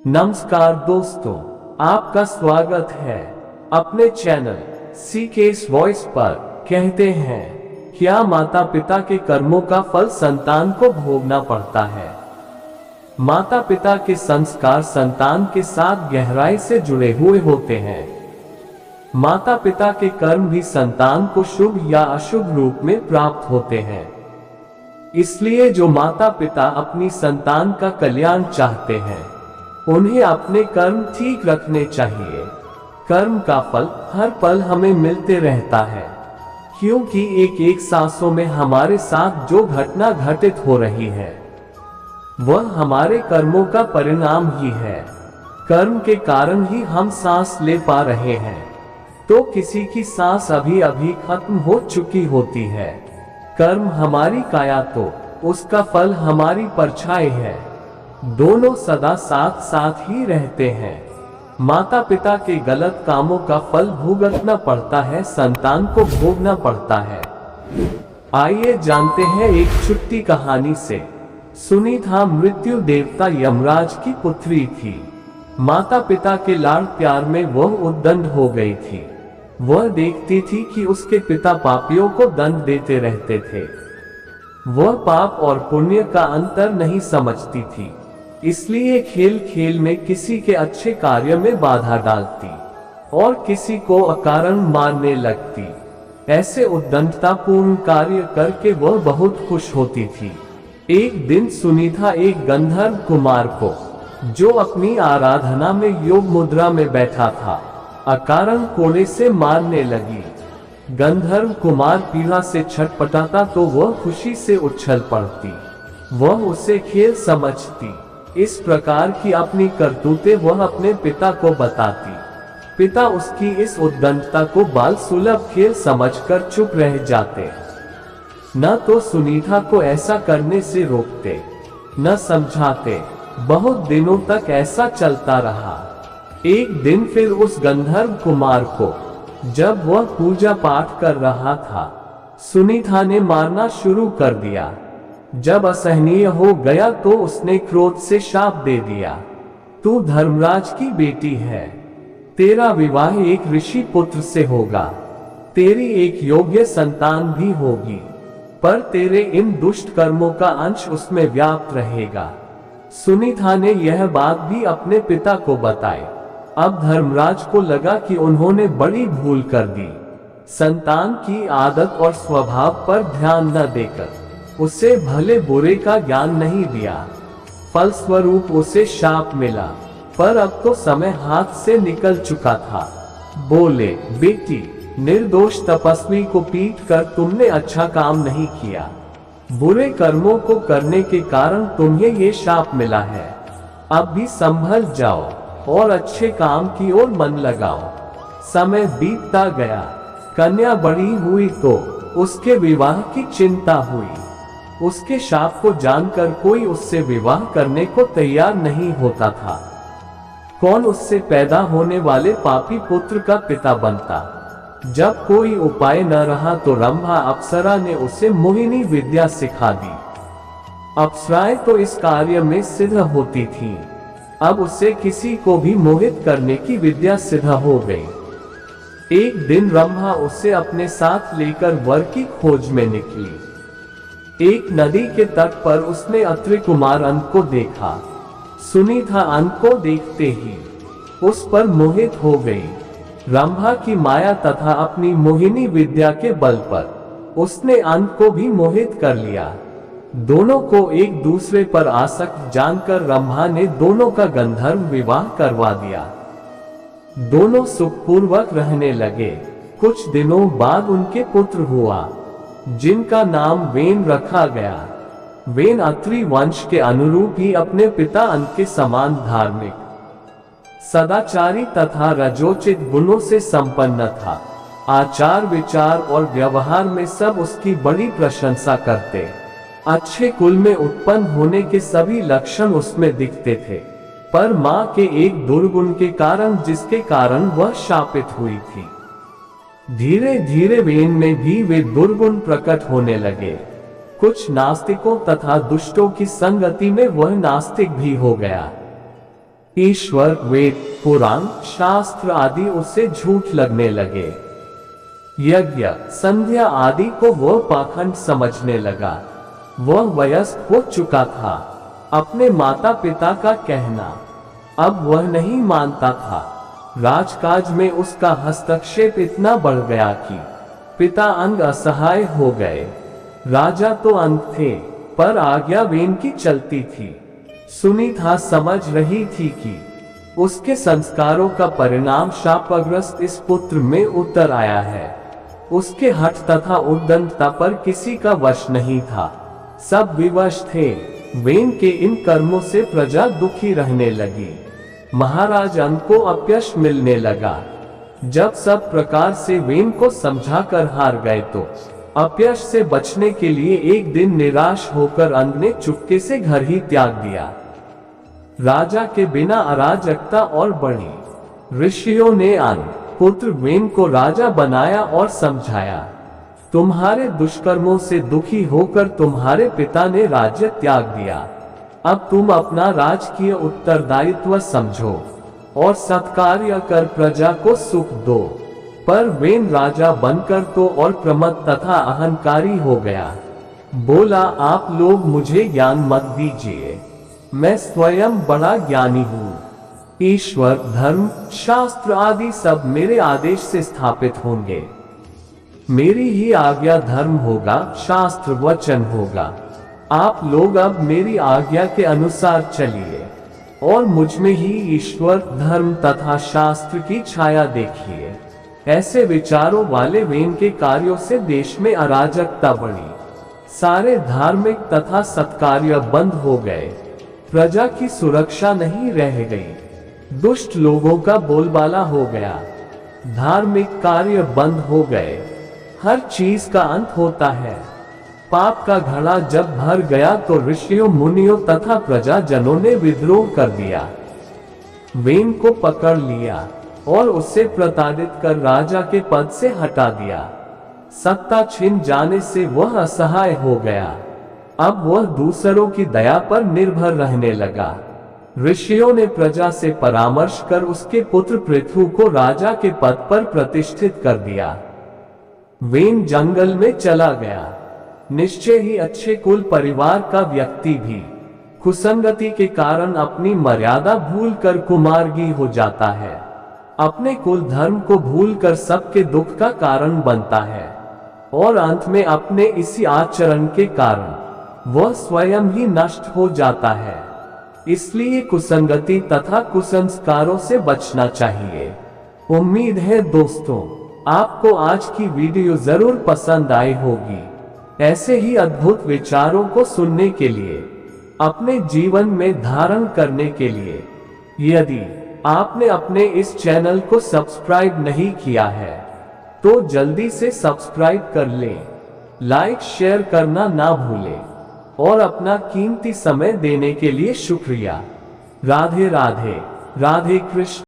नमस्कार दोस्तों, आपका स्वागत है अपने चैनल सीकेस वॉइस पर। कहते हैं क्या माता पिता के कर्मों का फल संतान को भोगना पड़ता है। माता पिता के संस्कार संतान के साथ गहराई से जुड़े हुए होते हैं। माता पिता के कर्म भी संतान को शुभ या अशुभ रूप में प्राप्त होते हैं। इसलिए जो माता पिता अपनी संतान का कल्याण चाहते हैं उन्हें अपने कर्म ठीक रखने चाहिए। कर्म का फल हर पल हमें मिलते रहता है, क्योंकि एक एक सांसों में हमारे साथ जो घटना घटित हो रही है वह हमारे कर्मों का परिणाम ही है। कर्म के कारण ही हम सांस ले पा रहे हैं, तो किसी की सांस अभी अभी खत्म हो चुकी होती है। कर्म हमारी काया तो उसका फल हमारी परछाई है। दोनों सदा साथ साथ ही रहते हैं। माता पिता के गलत कामों का फल भुगतना पड़ता है, संतान को भोगना पड़ता है। आइए जानते हैं एक छुट्टी कहानी से। सुनीता मृत्यु देवता यमराज की पुत्री थी। माता पिता के लाड़ प्यार में वह उद्दंड हो गई थी। वह देखती थी कि उसके पिता पापियों को दंड देते रहते थे। वह पाप और पुण्य का अंतर नहीं समझती थी, इसलिए खेल खेल में किसी के अच्छे कार्य में बाधा डालती और किसी को अकारण मारने लगती। ऐसे उद्दंडतापूर्ण कार्य करके वह बहुत खुश होती थी। एक दिन सुनीता एक गंधर्व कुमार को, जो अपनी आराधना में योग मुद्रा में बैठा था, अकारण कोड़े से मारने लगी। गंधर्व कुमार पीड़ा से छटपटाता तो वह खुशी से उछल पड़ती। वह उसे खेल समझती। इस प्रकार की अपनी करतूतें वह अपने पिता को बताती। पिता उसकी इस उद्दंडता को बाल सुलभ खेल समझकर चुप रह जाते। न तो सुनीता को ऐसा करने से रोकते, न समझाते। बहुत दिनों तक ऐसा चलता रहा। एक दिन फिर उस गंधर्व कुमार को, जब वह पूजा पाठ कर रहा था, सुनीता ने मारना शुरू कर दिया। जब असहनीय हो गया तो उसने क्रोध से शाप दे दिया, तू धर्मराज की बेटी है, तेरा विवाह एक ऋषि पुत्र से होगा, तेरी एक योग्य संतान भी होगी, पर तेरे इन दुष्ट कर्मों का अंश उसमें व्याप्त रहेगा। सुनीता ने यह बात भी अपने पिता को बताई। अब धर्मराज को लगा कि उन्होंने बड़ी भूल कर दी। संतान की आदत और स्वभाव पर ध्यान न देकर उसे भले बुरे का ज्ञान नहीं दिया। फलस्वरूप उसे शाप मिला, पर अब तो समय हाथ से निकल चुका था। बोले, बेटी, निर्दोष तपस्वी को पीट कर तुमने अच्छा काम नहीं किया। बुरे कर्मों को करने के कारण तुम्हें ये शाप मिला है। अब भी संभल जाओ और अच्छे काम की ओर मन लगाओ। समय बीतता गया। कन्या बड़ी हुई तो उसके विवाह की चिंता हुई। उसके शाप को जानकर कोई उससे विवाह करने को तैयार नहीं होता था। कौन उससे पैदा होने वाले पापी पुत्र का पिता बनता। जब कोई उपाय न रहा तो रंभा अप्सरा ने उसे मोहिनी विद्या सिखा दी। अप्सराएं तो इस कार्य में सिद्ध होती थीं। अब उसे किसी को भी मोहित करने की विद्या सिद्ध हो गई। एक दिन रंभा उसे अपने साथ लेकर वर की खोज में निकली। एक नदी के तट पर उसने अत्रि कुमार अंक को देखा। सुनीता अंक को देखते ही उस पर मोहित हो गई। रंभा की माया तथा अपनी मोहिनी विद्या के बल पर उसने अंक को भी मोहित कर लिया। दोनों को एक दूसरे पर आसक्त जानकर रंभा ने दोनों का गंधर्व विवाह करवा दिया। दोनों सुखपूर्वक रहने लगे। कुछ दिनों बाद उनके पुत्र हुआ, जिनका नाम वेन रखा गया। वेन अत्रि वंश के अनुरूप ही अपने पिता अंक के समान धार्मिक, सदाचारी तथा रजोचित गुणों से संपन्न था। आचार विचार और व्यवहार में सब उसकी बड़ी प्रशंसा करते। अच्छे कुल में उत्पन्न होने के सभी लक्षण उसमें दिखते थे, पर मां के एक दुर्गुण के कारण, जिसके कारण वह शापित हुई थी। धीरे धीरे वेन में भी वे दुर्गुण प्रकट होने लगे। कुछ नास्तिकों तथा दुष्टों की संगति में वह नास्तिक भी हो गया। ईश्वर, वेद, पुराण, शास्त्र आदि उसे झूठ लगने लगे। यज्ञ, संध्या आदि को वह पाखंड समझने लगा। वह वयस्क हो चुका था। अपने माता पिता का कहना अब वह नहीं मानता था। राजकाज में उसका हस्तक्षेप इतना बढ़ गया कि पिता अंग असहाय हो गए। राजा तो अंग थे, पर आज्ञा वेन की चलती थी। सुनीता समझ रही थी कि उसके संस्कारों का परिणाम शापग्रस्त इस पुत्र में उतर आया है। उसके हठ तथा उद्दंडता पर किसी का वश नहीं था। सब विवश थे। वेन के इन कर्मों से प्रजा दुखी रहने लगी। महाराज अंग को अपयश मिलने लगा। जब सब प्रकार से वेन को समझाकर हार गए तो अपयश से बचने के लिए एक दिन निराश होकर अंग ने चुपके से घर ही त्याग दिया। राजा के बिना अराजकता और बढ़ी। ऋषियों ने अंग पुत्र वेन को राजा बनाया और समझाया, तुम्हारे दुष्कर्मों से दुखी होकर तुम्हारे पिता ने राज्य त्याग दिया। अब तुम अपना राजकीय उत्तरदायित्व समझो और सत्कार्य कर प्रजा को सुख दो। पर वेन राजा बनकर तो और प्रमत्त तथा अहंकारी हो गया। बोला, आप लोग मुझे ज्ञान मत दीजिए, मैं स्वयं बड़ा ज्ञानी हूँ। ईश्वर, धर्म, शास्त्र आदि सब मेरे आदेश से स्थापित होंगे। मेरी ही आज्ञा धर्म होगा, शास्त्र वचन होगा। आप लोग अब मेरी आज्ञा के अनुसार चलिए और मुझ में ही ईश्वर, धर्म तथा शास्त्र की छाया देखिए। ऐसे विचारों वाले वेन के कार्यों से देश में अराजकता बढ़ी। सारे धार्मिक तथा सत्कार्य बंद हो गए। प्रजा की सुरक्षा नहीं रह गई। दुष्ट लोगों का बोलबाला हो गया। धार्मिक कार्य बंद हो गए। हर चीज का अंत होता है। पाप का घड़ा जब भर गया तो ऋषियों, मुनियों तथा प्रजाजनों ने विद्रोह कर दिया। वेन को पकड़ लिया और उसे प्रताड़ित कर राजा के पद से हटा दिया। सत्ता छिन जाने से वह असहाय हो गया। अब वह दूसरों की दया पर निर्भर रहने लगा। ऋषियों ने प्रजा से परामर्श कर उसके पुत्र पृथु को राजा के पद पर प्रतिष्ठित कर दिया। वेन जंगल में चला गया। निश्चय ही अच्छे कुल परिवार का व्यक्ति भी कुसंगति के कारण अपनी मर्यादा भूलकर कुमार्गी हो जाता है। अपने कुल धर्म को भूलकर सबके दुख का कारण बनता है और अंत में अपने इसी आचरण के कारण वह स्वयं ही नष्ट हो जाता है। इसलिए कुसंगति तथा कुसंस्कारों से बचना चाहिए। उम्मीद है दोस्तों, आपको आज की वीडियो जरूर पसंद आई होगी। ऐसे ही अद्भुत विचारों को सुनने के लिए, अपने जीवन में धारण करने के लिए, यदि आपने अपने इस चैनल को सब्सक्राइब नहीं किया है तो जल्दी से सब्सक्राइब कर लें। लाइक शेयर करना ना भूलें और अपना कीमती समय देने के लिए शुक्रिया। राधे राधे। राधे कृष्ण।